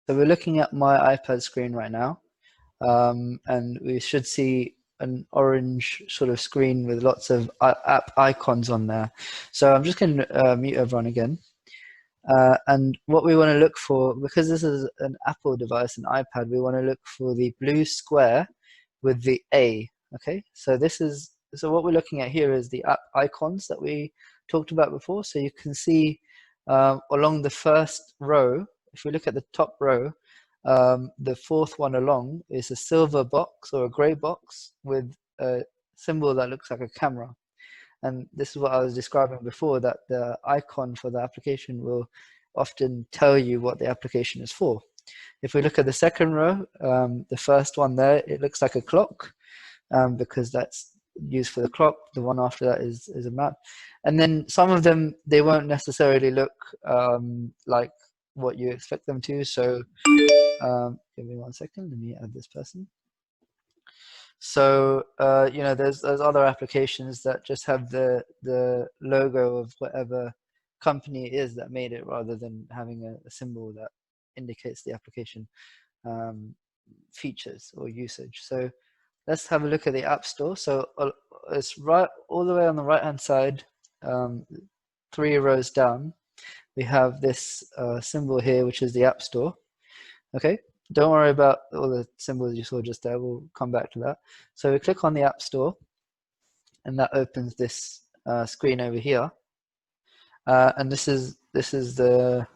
So we're looking at my iPad screen right now, and we should see an orange sort of screen with lots of app icons on there. So I'm just going to mute everyone again. And what we want to look for, because this is an Apple device, an iPad, we want to look for the blue square with the A. Okay, so what we're looking at here is the app icons that we talked about before. So you can see along the first row, if we look at the top row, the fourth one along is a silver box or a gray box with a symbol that looks like a camera. And this is what I was describing before, that the icon for the application will often tell you what the application is for. If we look at the second row, the first one there, it looks like a clock because that's used for the clock. The one after that is a map. And then some of them, they won't necessarily look like what you expect them to. So give me 1 second, let me add this person. So there's other applications that just have the logo of whatever company it is that made it, rather than having a symbol that indicates the application features or usage. So let's have a look at the App Store. So it's right all the way on the right hand side, 3 rows down, we have this symbol here, which is the App Store. Okay, don't worry about all the symbols you saw just there, we'll come back to that. So we click on the App Store, and that opens this screen over here. And this is the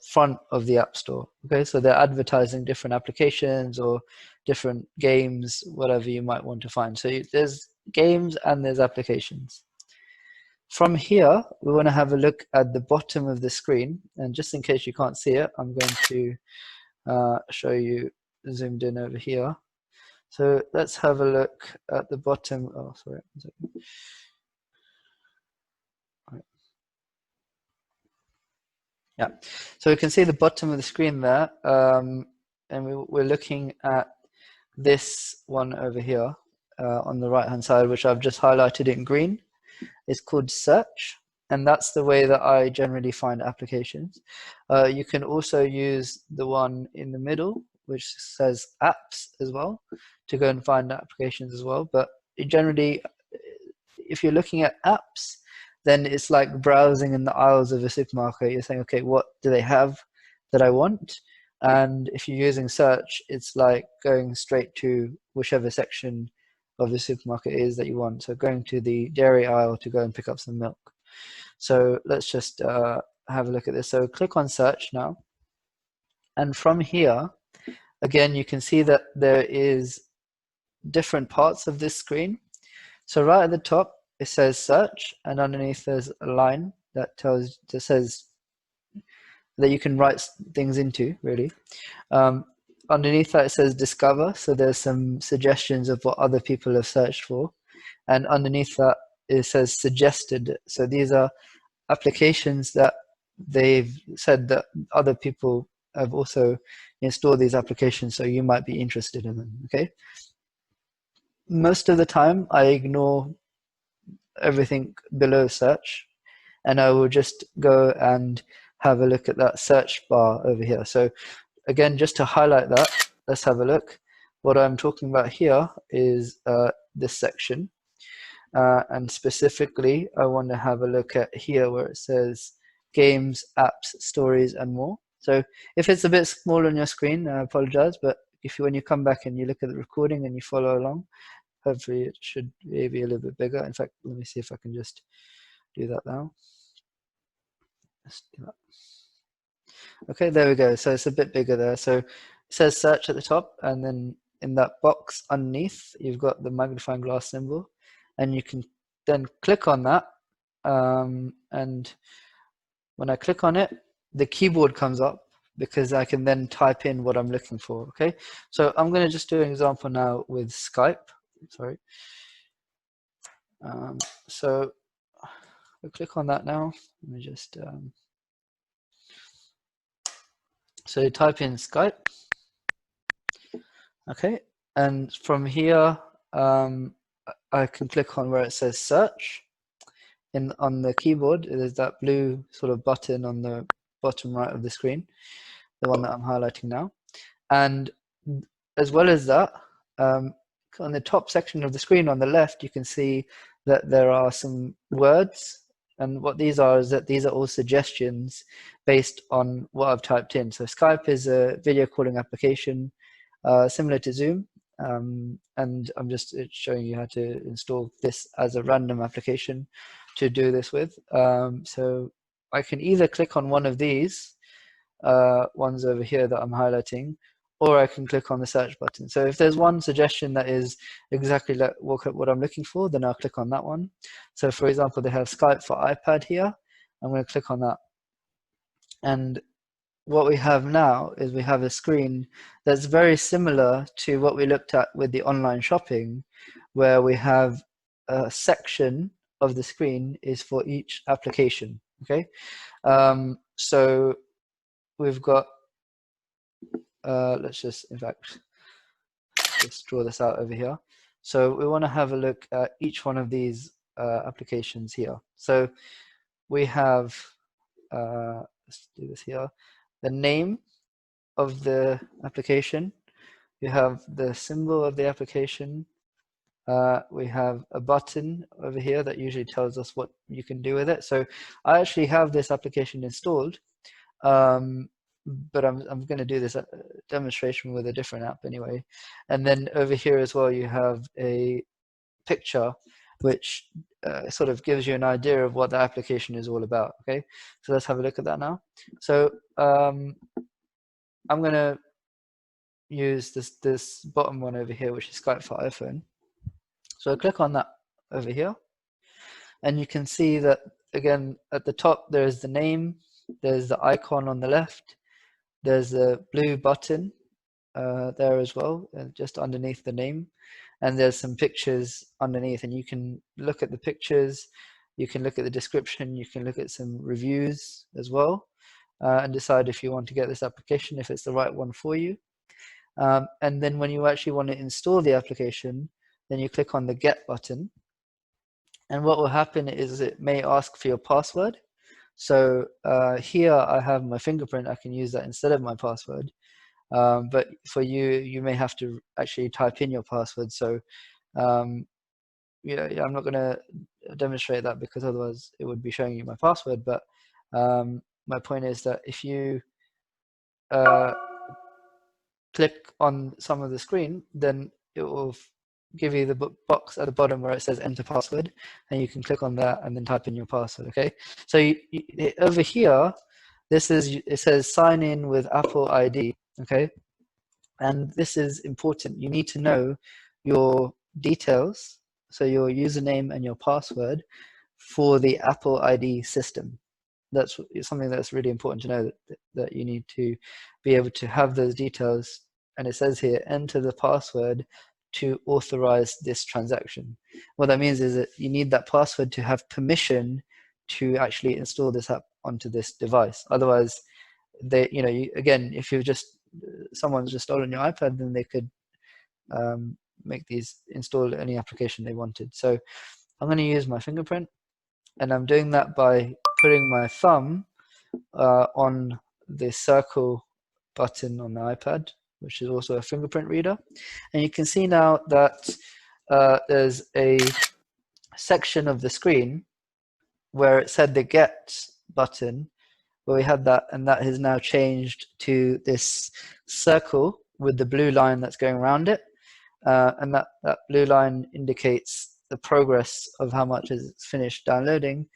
front of the App Store. Okay, so they're advertising different applications or different games, whatever you might want to find. So there's games and there's applications. From here, we want to have a look at the bottom of the screen. And just in case you can't see it, I'm going to show you zoomed in over here. So let's have a look at the bottom. Oh, sorry. 1 second. Right. Yeah, so we can see the bottom of the screen there, and we're looking at this one over here on the right hand side, which I've just highlighted in green. It's called search, and that's the way that I generally find applications. You can also use the one in the middle, which says apps as well, to go and find applications as well. But generally, if you're looking at apps, then it's like browsing in the aisles of a supermarket. You're saying, okay, what do they have that I want? And if you're using search, it's like going straight to whichever section of the supermarket is that you want. So going to the dairy aisle to go and pick up some milk. So let's just have a look at this. So click on search now. And from here, again, you can see that there is different parts of this screen. So right at the top, it says search, and underneath there's a line that says that you can write things into, really. Underneath that, it says discover. So there's some suggestions of what other people have searched for. And underneath that, it says suggested. So these are applications that they've said that other people have also installed these applications, so you might be interested in them. Okay. Most of the time, I ignore everything below search, and I will just go and have a look at that search bar over here. So again, just to highlight that, let's have a look. What I'm talking about here is this section. And specifically, I want to have a look at here where it says games, apps, stories, and more. So if it's a bit small on your screen, I apologize, but when you come back and you look at the recording and you follow along, hopefully it should be a little bit bigger. In fact, let me see if I can just do that now. Let's do that. Okay, there we go. So it's a bit bigger there. So it says search at the top, and then in that box underneath, you've got the magnifying glass symbol, and you can then click on that. And when I click on it, the keyboard comes up because I can then type in what I'm looking for. Okay, so I'm going to just do an example now with Skype. Sorry. So I'll click on that now. Let me just so type in Skype. Okay, and from here I can click on where it says search. On the keyboard, there's that blue sort of button on the bottom right of the screen. the one that I'm highlighting now. And as well as that, on the top section of the screen on the left, you can see that there are some words. And what these are is that these are all suggestions based on what I've typed in. So Skype is a video calling application similar to Zoom. And I'm just showing you how to install this as a random application to do this with. So I can either click on one of these ones over here that I'm highlighting, or I can click on the search button. So if there's one suggestion that is exactly like what I'm looking for, then I'll click on that one. So for example, they have Skype for iPad here. I'm going to click on that. And what we have now is we have a screen that's very similar to what we looked at with the online shopping, where we have a section of the screen is for each application. Okay, so we've got let's just in fact just draw this out over here. So we want to have a look at each one of these applications here. So we have let's do this here, the name of the application, you have the symbol of the application, we have a button over here that usually tells us what you can do with it. So I actually have this application installed, but I'm going to do this demonstration with a different app anyway. And then over here as well, you have a picture which sort of gives you an idea of what the application is all about. Okay, so let's have a look at that now. So I'm going to use this bottom one over here, which is Skype for iPhone. So I click on that over here, and you can see that again at the top there's the name, there's the icon on the left, there's a blue button there as well, just underneath the name, and there's some pictures underneath, and you can look at the pictures, you can look at the description, you can look at some reviews as well, and decide if you want to get this application, if it's the right one for you. And then when you actually want to install the application, then you click on the Get button, and what will happen is it may ask for your password. So here I have my fingerprint, I can use that instead of my password. But for you, you may have to actually type in your password. So yeah, I'm not going to demonstrate that because otherwise it would be showing you my password. But my point is that if you click on some of the screen, then it will give you the box at the bottom where it says enter password, and you can click on that and then type in your password. Okay, so over here, it says sign in with Apple ID. Okay, and this is important. You need to know your details, so your username and your password for the Apple ID system. That's something that's really important to know, that you need to be able to have those details. And it says here, enter the password to authorize this transaction. What that means is that you need that password to have permission to actually install this app onto this device. Otherwise, again, if you're someone's just stolen your iPad, then they could install any application they wanted. So I'm going to use my fingerprint, and I'm doing that by putting my thumb on the circle button on the iPad, which is also a fingerprint reader. And you can see now that there's a section of the screen where it said the Get button, where we had that, and that has now changed to this circle with the blue line that's going around it. And that blue line indicates the progress of how much is finished downloading.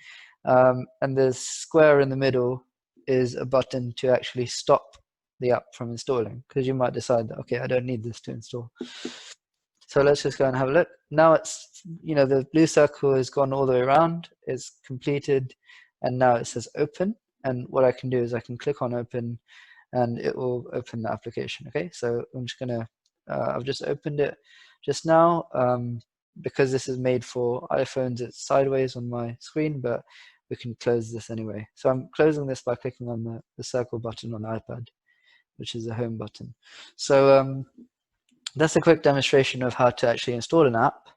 And the square in the middle is a button to actually stop the app from installing, because you might decide that, okay, I don't need this to install. So let's just go and have a look. Now it's, the blue circle has gone all the way around, it's completed, and now it says open. And what I can do is I can click on open, and it will open the application. Okay, so I'm just gonna, I've just opened it just now. Because this is made for iPhones, it's sideways on my screen, but we can close this anyway. So I'm closing this by clicking on the circle button on the iPad, which is the home button. So that's a quick demonstration of how to actually install an app.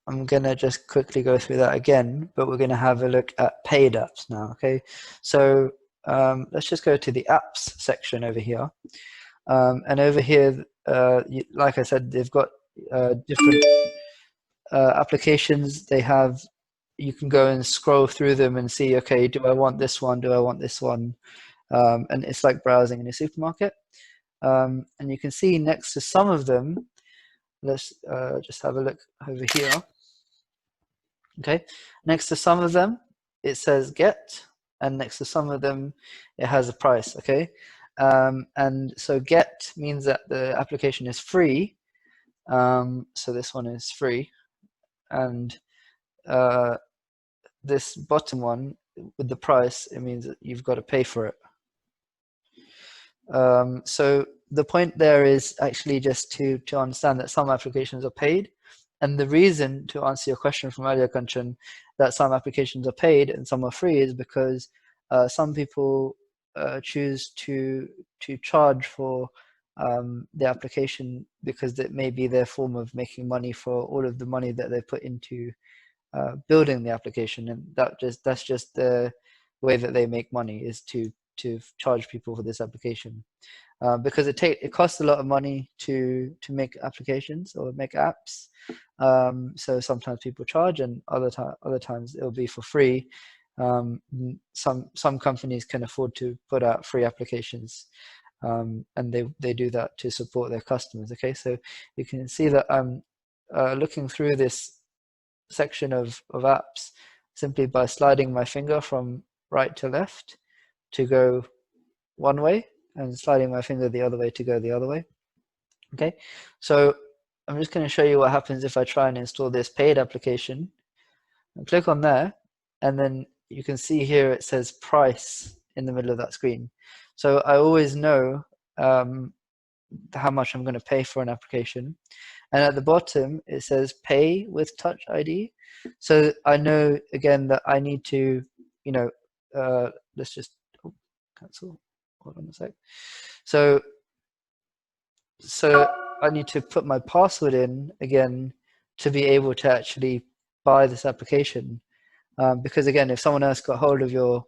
I'm gonna just quickly go through that again, but we're gonna have a look at paid apps now. Okay, so let's just go to the apps section over here. And over here, like I said, they've got different applications. They have, you can go and scroll through them and see, okay, do I want this one? Do I want this one? And it's like browsing in a supermarket. And you can see next to some of them, let's just have a look over here. Okay, next to some of them, it says get, and next to some of them, it has a price. Okay, and so get means that the application is free. So this one is free, and this bottom one with the price, it means that you've got to pay for it. So the point there is actually just to understand that some applications are paid. And the reason, to answer your question from earlier, Kanchan, that some applications are paid and some are free is because some people choose to charge for the application because it may be their form of making money for all of the money that they put into building the application, and that's just the way that they make money, is to charge people for this application. Because it costs a lot of money to make applications or make apps. So sometimes people charge, and other times it'll be for free. Some companies can afford to put out free applications, and they do that to support their customers. Okay, so you can see that I'm looking through this section of apps simply by sliding my finger from right to left to go one way, and sliding my finger the other way to go the other way. Okay, so I'm just going to show you what happens if I try and install this paid application. And click on there, and then you can see here it says price in the middle of that screen. So I always know how much I'm going to pay for an application. And at the bottom it says pay with Touch ID. So I know again that I need to, let's just cancel. Hold on a sec. So I need to put my password in again to be able to actually buy this application. Because again, if someone else got hold of your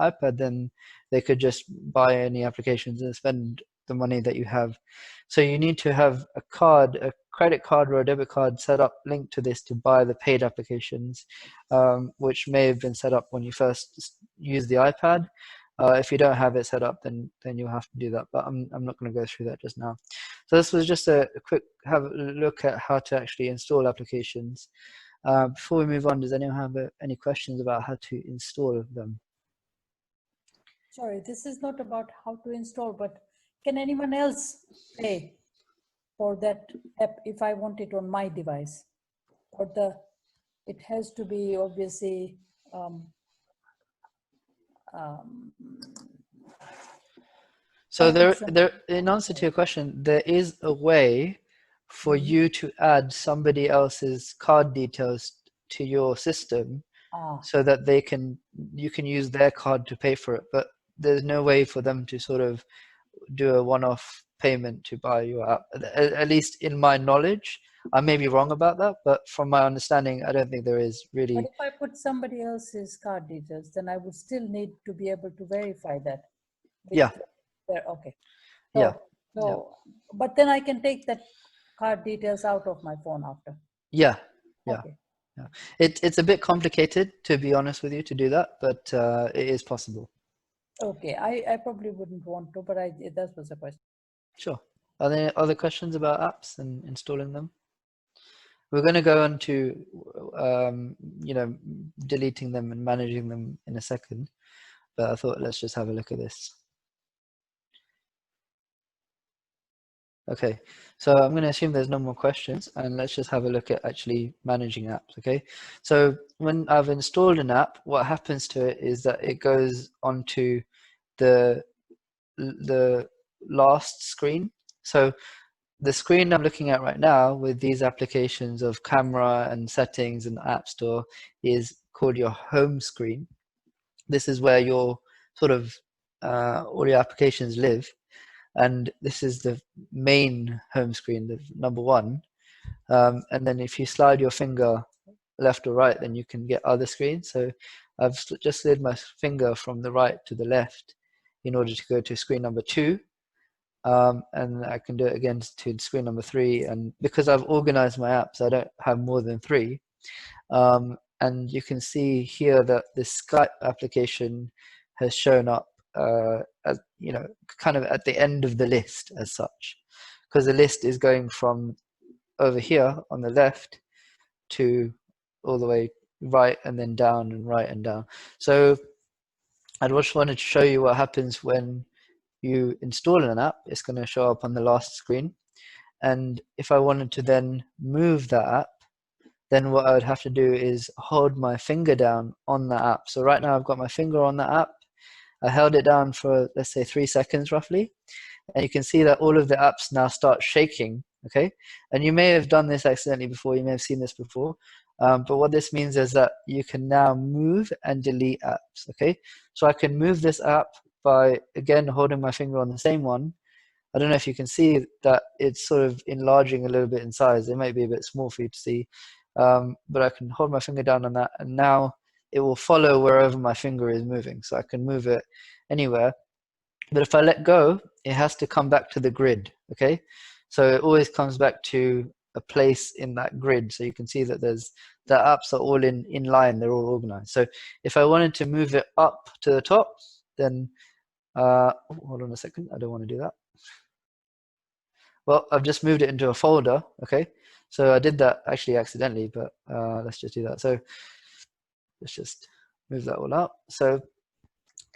iPad, then they could just buy any applications and spend the money that you have. So you need to have a card, a credit card or a debit card set up linked to this to buy the paid applications, which may have been set up when you first used the iPad. If you don't have it set up, then you'll have to do that. But I'm not going to go through that just now. So this was just a quick have a look at how to actually install applications. Before we move on, does anyone have any questions about how to install them? Sorry, this is not about how to install, but can anyone else pay for that app if I want it on my device? Or it has to be obviously so there, in answer to your question, there is a way for you to add somebody else's card details to your system, so that you can use their card to pay for it, but there's no way for them to sort of do a one-off payment to buy your app. At least in my knowledge, I may be wrong about that, but from my understanding, I don't think there is really. But if I put somebody else's card details, then I would still need to be able to verify that. Yeah. Okay. So, yeah. But then I can take that card details out of my phone after. Yeah. Yeah. Okay. Yeah. It's a bit complicated, to be honest with you, to do that, but it is possible. Okay, I probably wouldn't want to, but that was a question. Sure. Are there other questions about apps and installing them? We're going to go on to, deleting them and managing them in a second, but I thought let's just have a look at this. Okay, so I'm going to assume there's no more questions, and let's just have a look at actually managing apps. Okay, so when I've installed an app, what happens to it is that it goes onto the last screen. So the screen I'm looking at right now with these applications of camera and settings and app store is called your home screen. This is where your sort of all your applications live. And this is the main home screen, the number one. And then if you slide your finger left or right, then you can get other screens. So I've just slid my finger from the right to the left in order to go to screen number 2. And I can do it again to screen number 3. And because I've organized my apps, I don't have more than 3. And you can see here that the Skype application has shown up as, you know, kind of at the end of the list as such, because the list is going from over here on the left to all the way right and then down and right and down. So I just wanted to show you what happens when you install an app. It's going to show up on the last screen. And if I wanted to then move that app, then what I would have to do is hold my finger down on the app. So right now I've got my finger on the app. I held it down for, let's say, 3 seconds roughly. And you can see that all of the apps now start shaking, okay? And you may have done this accidentally before, you may have seen this before, but what this means is that you can now move and delete apps, okay? So I can move this app by, again, holding my finger on the same one. I don't know if you can see that it's sort of enlarging a little bit in size. It might be a bit small for you to see, but I can hold my finger down on that, and now it will follow wherever my finger is moving. So I can move it anywhere. But if I let go, it has to come back to the grid, okay? So it always comes back to a place in that grid. So you can see that the apps are all in line, they're all organized. So if I wanted to move it up to the top, then, hold on a second, I don't want to do that. Well, I've just moved it into a folder, okay? So I did that actually accidentally, but let's just do that. So let's just move that all out. So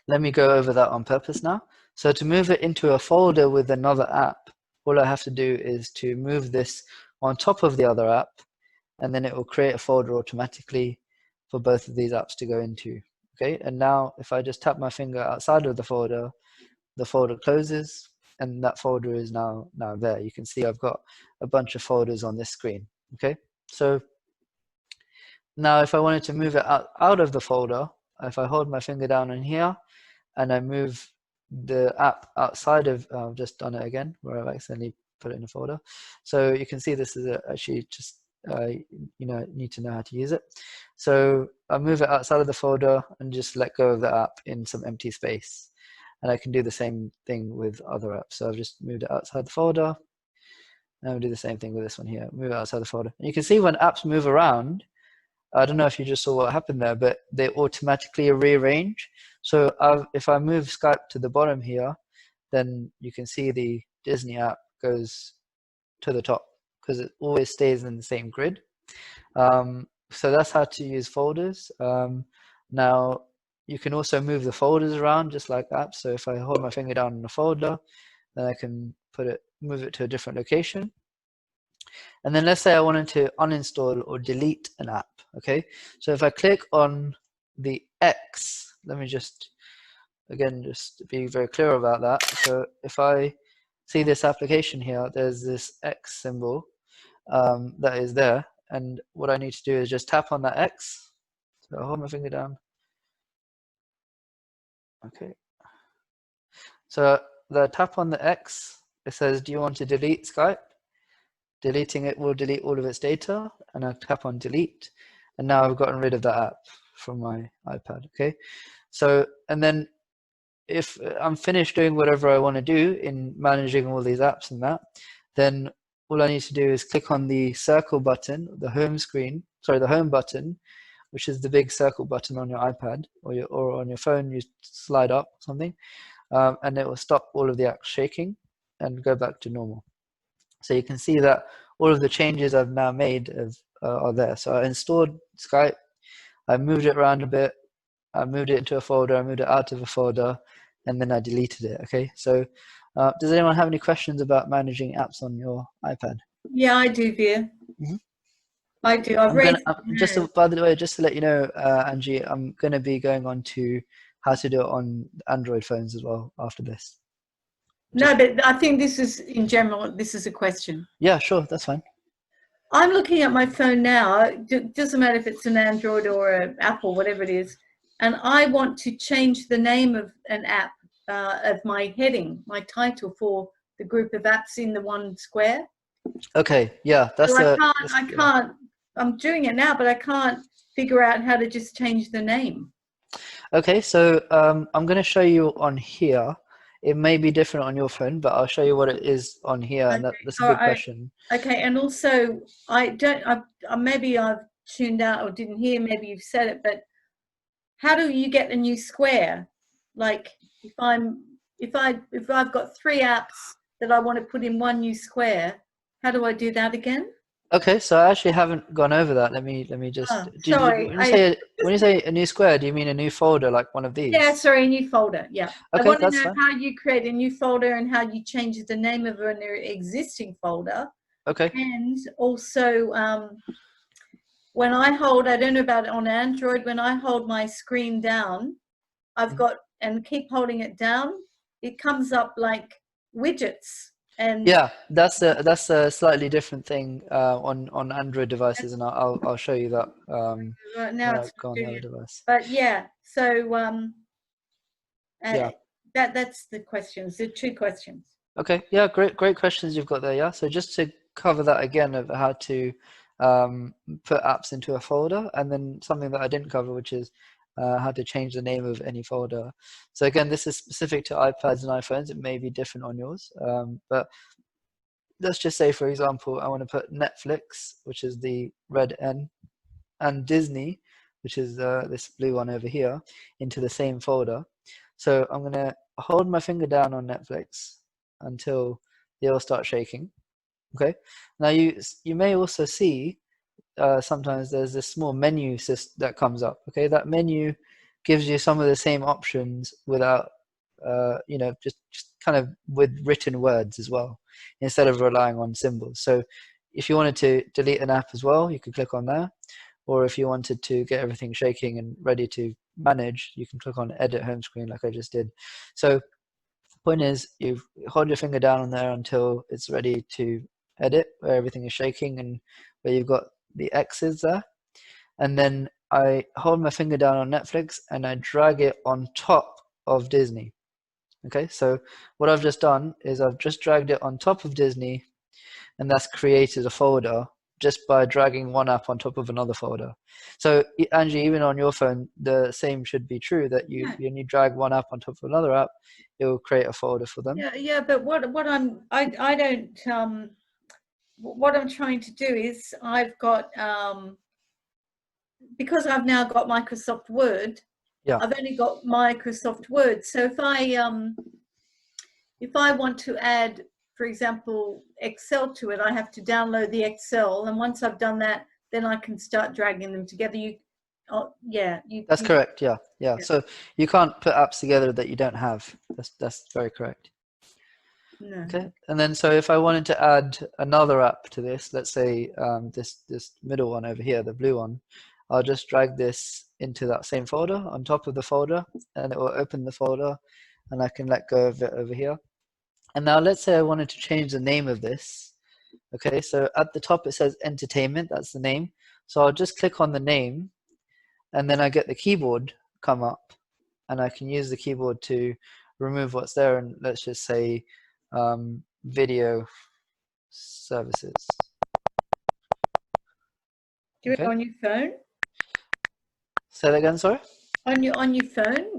let me go over that on purpose now. So to move it into a folder with another app, all I have to do is to move this on top of the other app, and then it will create a folder automatically for both of these apps to go into, okay? And now if I just tap my finger outside of the folder closes, and that folder is now there. You can see I've got a bunch of folders on this screen, okay? So now if I wanted to move it out of the folder, if I hold my finger down in here and I move the app outside of, I've just done it again where I've accidentally put it in a folder. So you can see this is actually just, you know, need to know how to use it. So I move it outside of the folder and just let go of the app in some empty space. And I can do the same thing with other apps. So I've just moved it outside the folder. And I'll do the same thing with this one here, move it outside the folder. And you can see when apps move around, I don't know if you just saw what happened there, but they automatically rearrange. So if I move Skype to the bottom here, then you can see the Disney app goes to the top because it always stays in the same grid. So that's how to use folders. Now, you can also move the folders around just like apps. So if I hold my finger down on a folder, then I can move it to a different location. And then let's say I wanted to uninstall or delete an app, okay? So if I click on the X, let me just, again, just be very clear about that. So if I see this application here, there's this X symbol that is there. And what I need to do is just tap on that X. So I'll hold my finger down. Okay. So the tap on the X, it says, do you want to delete Skype? Deleting it will delete all of its data, and I tap on delete, and now I've gotten rid of that app from my iPad, okay? So, and then if I'm finished doing whatever I want to do in managing all these apps and that, then all I need to do is click on the circle button, the home button, which is the big circle button on your iPad or on your phone, you slide up something, and it will stop all of the apps shaking and go back to normal. So you can see that all of the changes I've now made are there. So I installed Skype, I moved it around a bit, I moved it into a folder, I moved it out of a folder, and then I deleted it, okay? So does anyone have any questions about managing apps on your iPad? Yeah, I do, Via. Mm-hmm. I do. I've read. By the way, just to let you know, Angie, I'm going to be going on to how to do it on Android phones as well after this. No, but I think this is, in general, this is a question. Yeah, sure, that's fine. I'm looking at my phone now. It doesn't matter if it's an Android or an Apple, whatever it is. And I want to change the name of an app, of my heading, my title for the group of apps in the one square. Okay, yeah, that's so I can't, I'm doing it now, but I can't figure out how to just change the name. Okay, so I'm going to show you on here. It may be different on your phone, but I'll show you what it is on here, and that's a All good right. question. Okay, and also maybe I've tuned out or didn't hear, maybe you've said it, but how do you get a new square? Like if I've got 3 apps that I want to put in one new square, how do I do that again? Okay, so I actually haven't gone over that. Let me just. Oh, sorry. When you say a new square, do you mean a new folder like one of these? Yeah, sorry, a new folder. Yeah. I Okay, want to that's know fine. how you create a new folder and how you change the name of an existing folder. Okay. And also, when I don't know about it on Android, when I hold my screen down, I've got, and keep holding it down, it comes up like widgets. And Yeah, that's a slightly different thing on Android devices, and I'll show you that right now when I it's go on the doing other it. device. But yeah, so Yeah. that's the questions, the 2 questions. Okay. Yeah. Great questions you've got there. Yeah. So just to cover that again of how to put apps into a folder, and then something that I didn't cover, which is how to change the name of any folder. So again, this is specific to iPads and iPhones. It may be different on yours, but let's just say, for example, I want to put Netflix, which is the red N, and Disney, which is this blue one over here, into the same folder. So I'm going to hold my finger down on Netflix until they all start shaking. Okay. Now you may also see sometimes there's this small menu that comes up. Okay, that menu gives you some of the same options without just kind of with written words as well, instead of relying on symbols. So if you wanted to delete an app as well, you could click on there, or if you wanted to get everything shaking and ready to manage, you can click on edit home screen like I just did. So the point is, you hold your finger down on there until it's ready to edit, where everything is shaking and where you've got the X's there. And then I hold my finger down on Netflix and I drag it on top of Disney. Okay, so what I've just done is I've just dragged it on top of Disney, and that's created a folder just by dragging one app on top of another folder. So Angie, even on your phone, the same should be true, that when you drag one app on top of another app, it will create a folder for them. Yeah, but what I don't what I'm trying to do is I've got because I've now got Microsoft Word. Yeah. I've only got Microsoft Word. So if I want to add, for example, Excel to it, I have to download the Excel, and once I've done that, then I can start dragging them together. That's correct. Yeah. So you can't put apps together that you don't have. That's very correct. No. Okay. And then so if I wanted to add another app to this, let's say this middle one over here, the blue one, I'll just drag this into that same folder on top of the folder, and it will open the folder, and I can let go of it over here. And now let's say I wanted to change the name of this. Okay, so at the top it says entertainment, that's the name. So I'll just click on the name, and then I get the keyboard come up, and I can use the keyboard to remove what's there, and let's just say video services. Do it on your phone? Say that again, sorry? On your phone,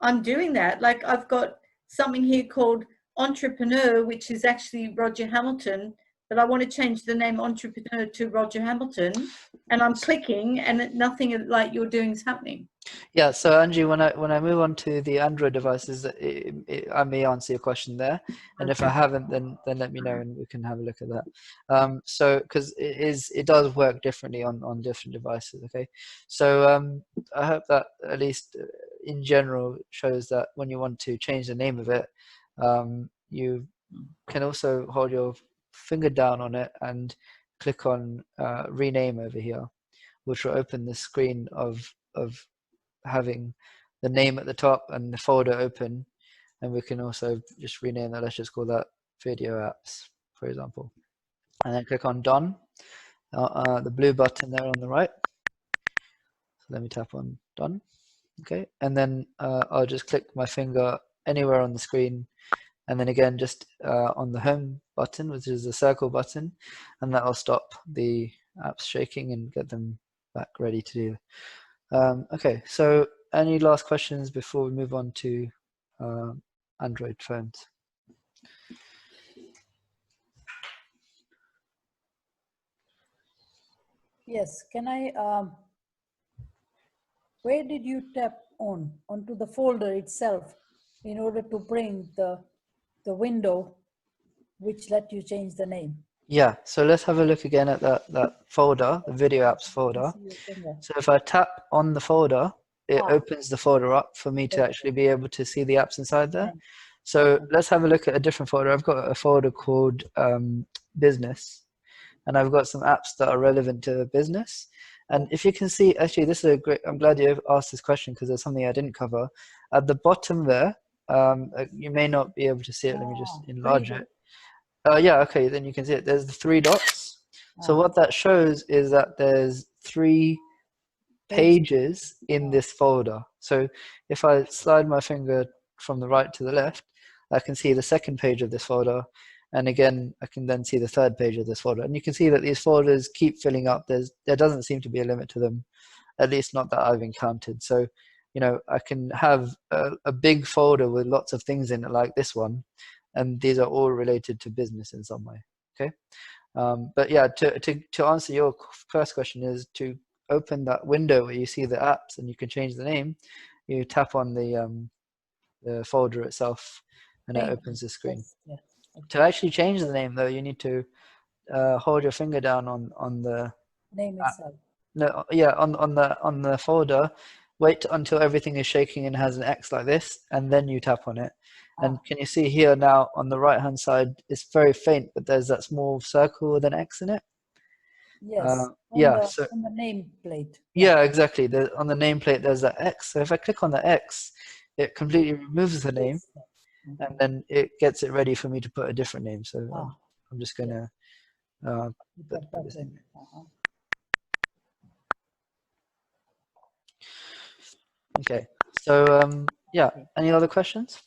I'm doing that. Like I've got something here called Entrepreneur, which is actually Roger Hamilton, but I want to change the name Entrepreneur to Roger Hamilton, and I'm clicking, and nothing like you're doing is happening. Yeah, so Angie, when I move on to the Android devices, I may answer your question there, and if I haven't, then let me know and we can have a look at that. So because it does work differently on different devices. Okay, so I hope that at least in general shows that when you want to change the name of it, you can also hold your finger down on it and click on rename over here, which will open the screen of having the name at the top and the folder open, and we can also just rename that. Let's just call that video apps, for example, and then click on done, the blue button there on the right. So let me tap on done. Okay, and then I'll just click my finger anywhere on the screen, and then again just on the home button, which is the circle button, and that will stop the apps shaking and get them back ready to Okay, so any last questions before we move on to Android phones? Yes, can I, where did you tap onto the folder itself in order to bring the window which let you change the name? Yeah, so let's have a look again at that folder, the video apps folder. See your finger. So if I tap on the folder, it Ah. opens the folder up for me to Okay. actually be able to see the apps inside there. Fine. So Okay. let's have a look at a different folder. I've got a folder called business, and I've got some apps that are relevant to business. And if you can see, actually, this is a great, I'm glad you asked this question because there's something I didn't cover. At the bottom there, you may not be able to see it. Let me just enlarge it. Yeah, okay, then you can see it. There's the 3 dots. So what that shows is that there's 3 pages in this folder. So if I slide my finger from the right to the left, I can see the second page of this folder. And again, I can then see the third page of this folder. And you can see that these folders keep filling up. There doesn't seem to be a limit to them, at least not that I've encountered. So, you know, I can have a big folder with lots of things in it like this one. And these are all related to business in some way, okay? But yeah, to answer your first question is to open that window where you see the apps and you can change the name, you tap on the folder itself and it opens the screen. Yes. Okay. To actually change the name though, you need to hold your finger down on the Name itself. no, yeah, on the folder, wait until everything is shaking and has an X like this, and then you tap on it. And can you see here now on the right hand side, it's very faint, but there's that small circle with an X in it. Yes. Yeah, so on the nameplate. yeah, exactly. On the nameplate, there's that X. So if I click on the X, it completely removes the name, and then it gets it ready for me to put a different name. So I'm just gonna put this name. Okay. So yeah, any other questions?